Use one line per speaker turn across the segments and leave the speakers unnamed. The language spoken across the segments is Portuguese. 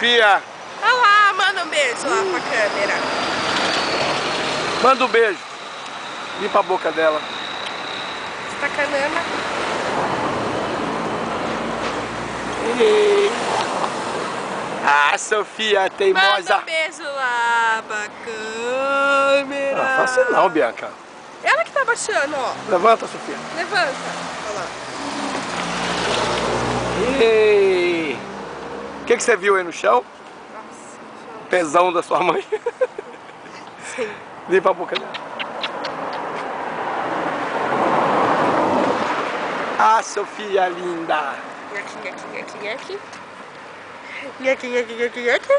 Sofia.
Olha lá, manda um beijo lá pra câmera.
Manda um beijo. Limpa a boca dela.
Sacanana.
Ah, Sofia teimosa.
Manda um beijo lá pra câmera.
Não, faça não, Bianca.
Ela que tá baixando, ó.
Levanta, Sofia.
Levanta. Olha lá.
Ei. O que você viu aí no chão?
Nossa,
Pezão da sua mãe.
sim.
Limpa a boca dela. Ah, Sofia linda.
Nhaque, nhaque, nhaque, nhaque. Nhaque, nhaque, nhaque, nhaque.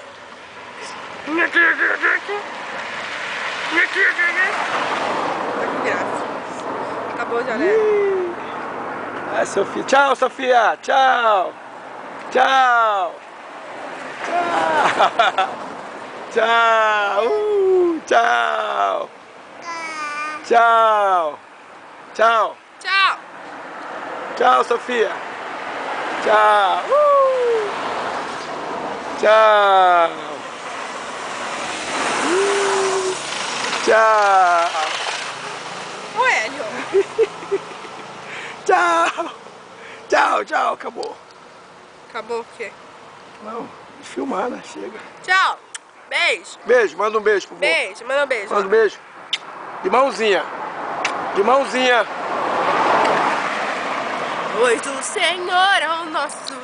Nhaque, nhaque, nhaque, nhaque. Nhaque, nhaque, nhaque. Olha que graça. Acabou já, né?
Ah, Sofia. Tchau, Sofia. Tchau. Tchau. Tchau. Tchau. Tchau. Tchau. Tchau.
Tchau.
Tchau, Sofia. Tchau. Tchau. Tchau.
Ô, Hélio.
Tchau. Tchau, tchau. Acabou.
Acabou o quê?
Não, filmar, né? Chega.
Tchau. Beijo.
Beijo, manda um beijo, por favor.
Beijo, manda um beijo.
Manda um beijo. De mãozinha. De mãozinha.
Pois o Senhor é o nosso